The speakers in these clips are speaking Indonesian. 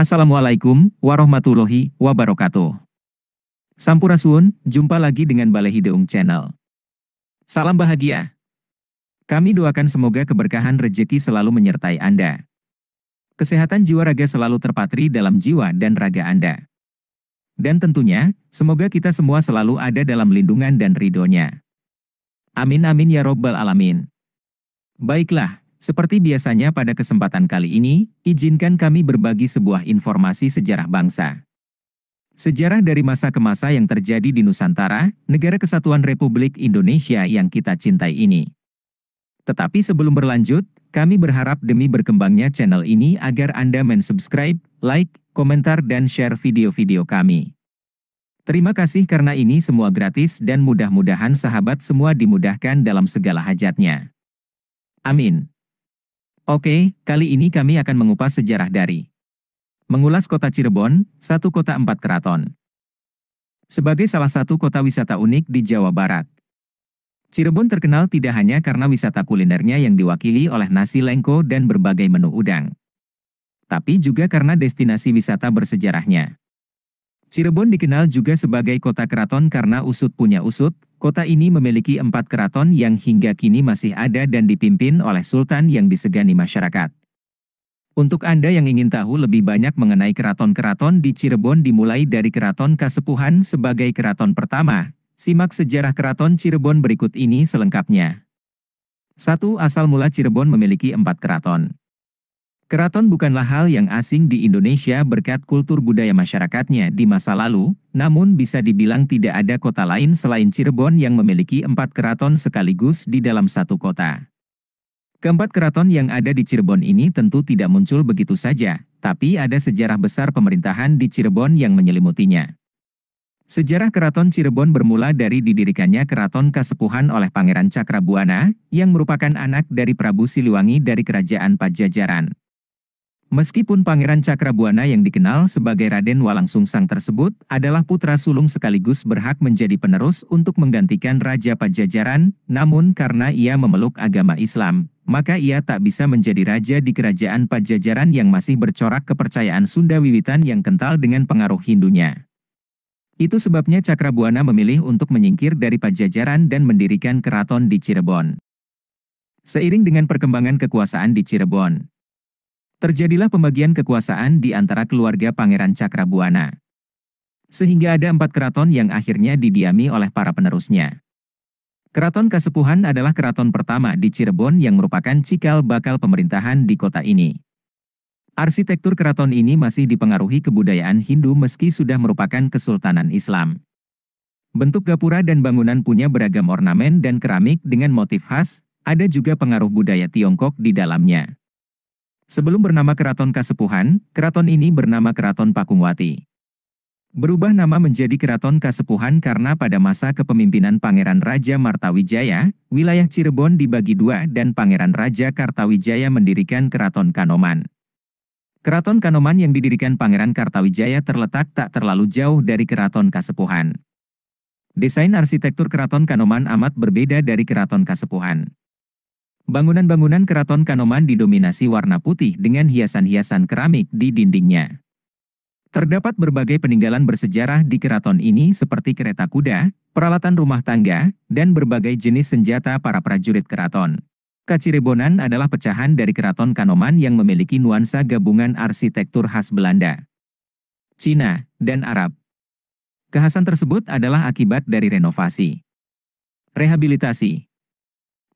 Assalamualaikum warahmatullahi wabarakatuh. Sampurasun, jumpa lagi dengan Balai Hideung Channel. Salam bahagia. Kami doakan semoga keberkahan rejeki selalu menyertai Anda. Kesehatan jiwa raga selalu terpatri dalam jiwa dan raga Anda. Dan tentunya, semoga kita semua selalu ada dalam lindungan dan ridhonya. Amin amin ya robbal alamin. Baiklah. Seperti biasanya pada kesempatan kali ini, izinkan kami berbagi sebuah informasi sejarah bangsa. Sejarah dari masa ke masa yang terjadi di Nusantara, Negara Kesatuan Republik Indonesia yang kita cintai ini. Tetapi sebelum berlanjut, kami berharap demi berkembangnya channel ini agar Anda mensubscribe, like, komentar dan share video-video kami. Terima kasih karena ini semua gratis dan mudah-mudahan sahabat semua dimudahkan dalam segala hajatnya. Amin. Oke, kali ini kami akan mengupas sejarah dari mengulas kota Cirebon, satu kota empat keraton. Sebagai salah satu kota wisata unik di Jawa Barat, Cirebon terkenal tidak hanya karena wisata kulinernya yang diwakili oleh nasi lengko dan berbagai menu udang, tapi juga karena destinasi wisata bersejarahnya. Cirebon dikenal juga sebagai kota keraton karena usut punya usut. Kota ini memiliki 4 keraton yang hingga kini masih ada dan dipimpin oleh sultan yang disegani masyarakat. Untuk Anda yang ingin tahu lebih banyak mengenai keraton-keraton di Cirebon dimulai dari Keraton Kasepuhan sebagai keraton pertama, simak sejarah Keraton Cirebon berikut ini selengkapnya. 1. Asal mula Cirebon memiliki 4 keraton. Keraton bukanlah hal yang asing di Indonesia berkat kultur budaya masyarakatnya di masa lalu, namun bisa dibilang tidak ada kota lain selain Cirebon yang memiliki 4 keraton sekaligus di dalam satu kota. Keempat keraton yang ada di Cirebon ini tentu tidak muncul begitu saja, tapi ada sejarah besar pemerintahan di Cirebon yang menyelimutinya. Sejarah Keraton Cirebon bermula dari didirikannya Keraton Kasepuhan oleh Pangeran Cakrabuana, yang merupakan anak dari Prabu Siliwangi dari Kerajaan Pajajaran. Meskipun Pangeran Cakrabuana yang dikenal sebagai Raden Walangsungsang tersebut adalah putra sulung sekaligus berhak menjadi penerus untuk menggantikan Raja Pajajaran, namun karena ia memeluk agama Islam, maka ia tak bisa menjadi raja di Kerajaan Pajajaran yang masih bercorak kepercayaan Sunda wiwitan yang kental dengan pengaruh Hindunya. Itu sebabnya Cakrabuana memilih untuk menyingkir dari Pajajaran dan mendirikan keraton di Cirebon. Seiring dengan perkembangan kekuasaan di Cirebon, terjadilah pembagian kekuasaan di antara keluarga Pangeran Cakrabuana. Sehingga ada 4 keraton yang akhirnya didiami oleh para penerusnya. Keraton Kasepuhan adalah keraton pertama di Cirebon yang merupakan cikal bakal pemerintahan di kota ini. Arsitektur keraton ini masih dipengaruhi kebudayaan Hindu meski sudah merupakan kesultanan Islam. Bentuk gapura dan bangunan punya beragam ornamen dan keramik dengan motif khas, ada juga pengaruh budaya Tiongkok di dalamnya. Sebelum bernama Keraton Kasepuhan, keraton ini bernama Keraton Pakungwati. Berubah nama menjadi Keraton Kasepuhan karena pada masa kepemimpinan Pangeran Raja Martawijaya, wilayah Cirebon dibagi dua dan Pangeran Raja Kartawijaya mendirikan Keraton Kanoman. Keraton Kanoman yang didirikan Pangeran Kartawijaya terletak tak terlalu jauh dari Keraton Kasepuhan. Desain arsitektur Keraton Kanoman amat berbeda dari Keraton Kasepuhan. Bangunan-bangunan Keraton Kanoman didominasi warna putih dengan hiasan-hiasan keramik di dindingnya. Terdapat berbagai peninggalan bersejarah di keraton ini seperti kereta kuda, peralatan rumah tangga, dan berbagai jenis senjata para prajurit keraton. Kacirebonan adalah pecahan dari Keraton Kanoman yang memiliki nuansa gabungan arsitektur khas Belanda, Cina, dan Arab. Kekhasan tersebut adalah akibat dari renovasi, rehabilitasi,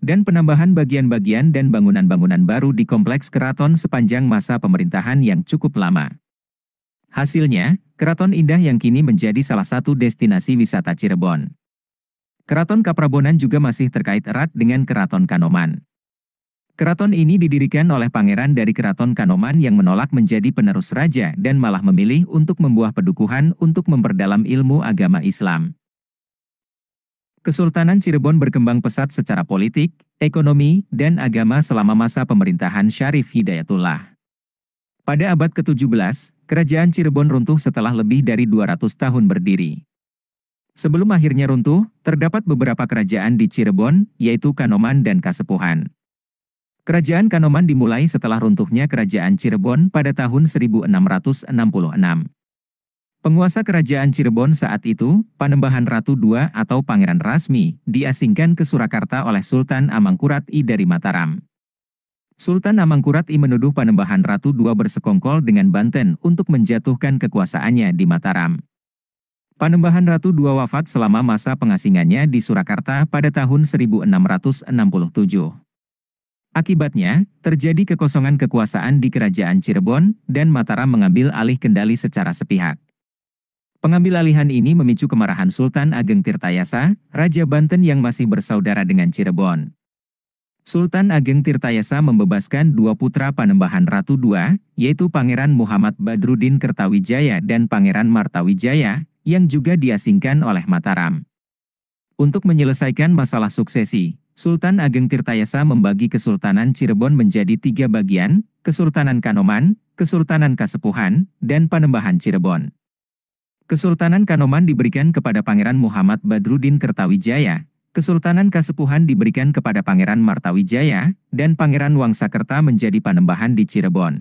dan penambahan bagian-bagian dan bangunan-bangunan baru di kompleks keraton sepanjang masa pemerintahan yang cukup lama. Hasilnya, Keraton Indah yang kini menjadi salah satu destinasi wisata Cirebon. Keraton Kaprabonan juga masih terkait erat dengan Keraton Kanoman. Keraton ini didirikan oleh pangeran dari Keraton Kanoman yang menolak menjadi penerus raja dan malah memilih untuk membuah pedukuhan untuk memperdalam ilmu agama Islam. Kesultanan Cirebon berkembang pesat secara politik, ekonomi, dan agama selama masa pemerintahan Syarif Hidayatullah. Pada abad ke-17, kerajaan Cirebon runtuh setelah lebih dari 200 tahun berdiri. Sebelum akhirnya runtuh, terdapat beberapa kerajaan di Cirebon, yaitu Kanoman dan Kasepuhan. Kerajaan Kanoman dimulai setelah runtuhnya Kerajaan Cirebon pada tahun 1666. Penguasa Kerajaan Cirebon saat itu, Panembahan Ratu II atau Pangeran Rasmi, diasingkan ke Surakarta oleh Sultan Amangkurat I dari Mataram. Sultan Amangkurat I menuduh Panembahan Ratu II bersekongkol dengan Banten untuk menjatuhkan kekuasaannya di Mataram. Panembahan Ratu II wafat selama masa pengasingannya di Surakarta pada tahun 1667. Akibatnya, terjadi kekosongan kekuasaan di Kerajaan Cirebon, dan Mataram mengambil alih kendali secara sepihak. Pengambilalihan ini memicu kemarahan Sultan Ageng Tirtayasa, Raja Banten yang masih bersaudara dengan Cirebon. Sultan Ageng Tirtayasa membebaskan dua putra Panembahan Ratu II, yaitu Pangeran Muhammad Badruddin Kertawijaya dan Pangeran Martawijaya, yang juga diasingkan oleh Mataram. Untuk menyelesaikan masalah suksesi, Sultan Ageng Tirtayasa membagi Kesultanan Cirebon menjadi 3 bagian, Kesultanan Kanoman, Kesultanan Kasepuhan, dan Panembahan Cirebon. Kesultanan Kanoman diberikan kepada Pangeran Muhammad Badruddin Kertawijaya, Kesultanan Kasepuhan diberikan kepada Pangeran Martawijaya, dan Pangeran Wangsakerta menjadi panembahan di Cirebon.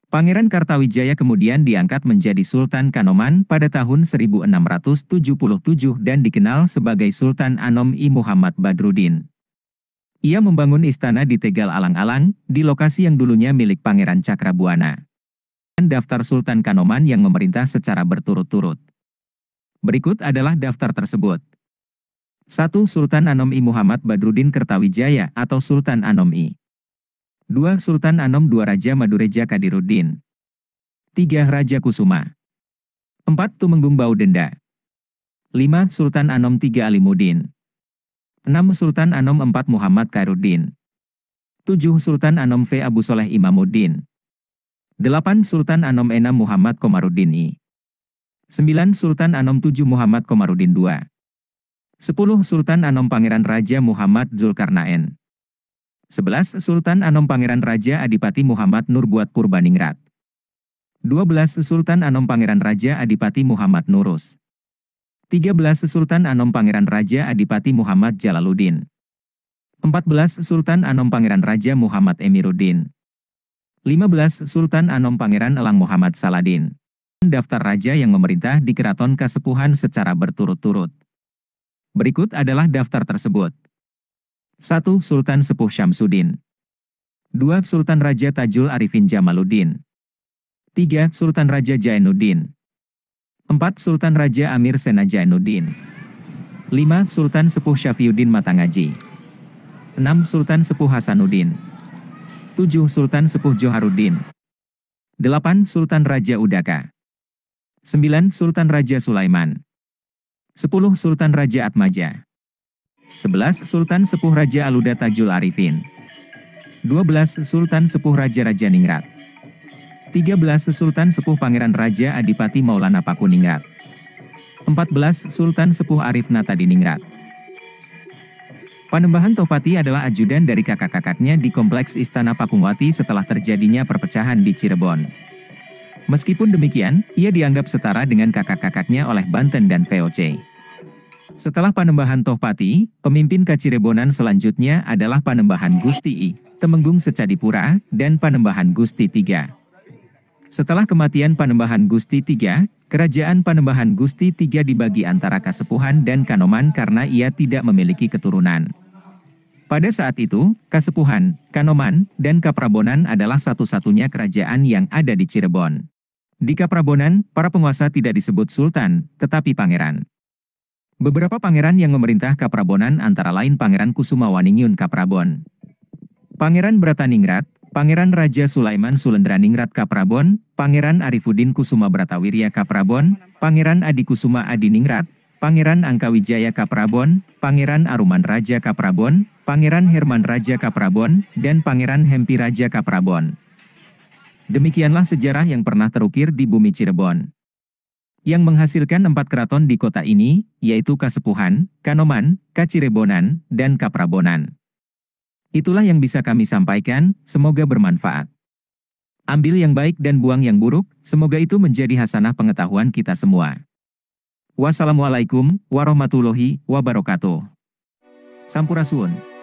Pangeran Kartawijaya kemudian diangkat menjadi Sultan Kanoman pada tahun 1677 dan dikenal sebagai Sultan Anom I Muhammad Badruddin. Ia membangun istana di Tegal Alang-Alang, di lokasi yang dulunya milik Pangeran Cakrabuana. Daftar Sultan Kanoman yang memerintah secara berturut-turut. Berikut adalah daftar tersebut. 1. Sultan Anom I Muhammad Badruddin Kertawijaya atau Sultan Anom I. 2. Sultan Anom II Raja Madureja Kadiruddin. 3. Raja Kusuma. 4. Tumenggung Baudenda. 5. Sultan Anom III Alimuddin. 6. Sultan Anom IV Muhammad Khairuddin. 7. Sultan Anom V Abu Soleh Imamuddin. 8. Sultan Anom VI Muhammad Komaruddin I. 9. Sultan Anom VII Muhammad Komaruddin II. 10. Sultan Anom Pangeran Raja Muhammad Zulkarnaen. 11. Sultan Anom Pangeran Raja Adipati Muhammad Nurbuat Purbaningrat. 12. Sultan Anom Pangeran Raja Adipati Muhammad Nurus. 13. Sultan Anom Pangeran Raja Adipati Muhammad Jalaluddin. 14. Sultan Anom Pangeran Raja Muhammad Emiruddin. 15. Sultan Anom Pangeran Elang Muhammad Saladin. Daftar raja yang memerintah di Keraton Kasepuhan secara berturut-turut. Berikut adalah daftar tersebut. 1. Sultan Sepuh Syamsuddin. 2. Sultan Raja Tajul Arifin Jamaluddin. 3. Sultan Raja Jainuddin. 4. Sultan Raja Amir Sena Jainuddin. 5. Sultan Sepuh Syafiuddin Matangaji. 6. Sultan Sepuh Hasanuddin. 7. Sultan Sepuh Joharuddin. 8. Sultan Raja Udaka. 9. Sultan Raja Sulaiman. 10. Sultan Raja Atmaja. 11. Sultan Sepuh Raja Aluda Tajul Arifin. 12. Sultan Sepuh Raja Ningrat. 13. Sultan Sepuh Pangeran Raja Adipati Maulana Pakuningrat. 14. Sultan Sepuh Arif Natadiningrat. Panembahan Tohpati adalah ajudan dari kakak-kakaknya di Kompleks Istana Pakungwati setelah terjadinya perpecahan di Cirebon. Meskipun demikian, ia dianggap setara dengan kakak-kakaknya oleh Banten dan VOC. Setelah Panembahan Tohpati, pemimpin Kacirebonan selanjutnya adalah Panembahan Gusti I, Temenggung Secadipura, dan Panembahan Gusti III. Setelah kematian Panembahan Gusti III, Kerajaan Panembahan Gusti III dibagi antara Kasepuhan dan Kanoman karena ia tidak memiliki keturunan. Pada saat itu, Kasepuhan, Kanoman, dan Kaprabonan adalah satu-satunya kerajaan yang ada di Cirebon. Di Kaprabonan, para penguasa tidak disebut sultan, tetapi pangeran. Beberapa pangeran yang memerintah Kaprabonan antara lain Pangeran Kusumawaningyun Kaprabon, Pangeran Brataningrat, Pangeran Raja Sulaiman Sulendraningrat Kaprabon, Pangeran Arifuddin Kusuma Bratawirya Kaprabon, Pangeran Adi Kusuma Adiningrat, Pangeran Angkawijaya Kaprabon, Pangeran Aruman Raja Kaprabon, Pangeran Herman Raja Kaprabon, dan Pangeran Hempi Raja Kaprabon. Demikianlah sejarah yang pernah terukir di bumi Cirebon, yang menghasilkan 4 keraton di kota ini, yaitu Kasepuhan, Kanoman, Kacirebonan, dan Kaprabonan. Itulah yang bisa kami sampaikan, semoga bermanfaat. Ambil yang baik dan buang yang buruk, semoga itu menjadi hasanah pengetahuan kita semua. Wassalamualaikum warahmatullahi wabarakatuh. Sampurasun.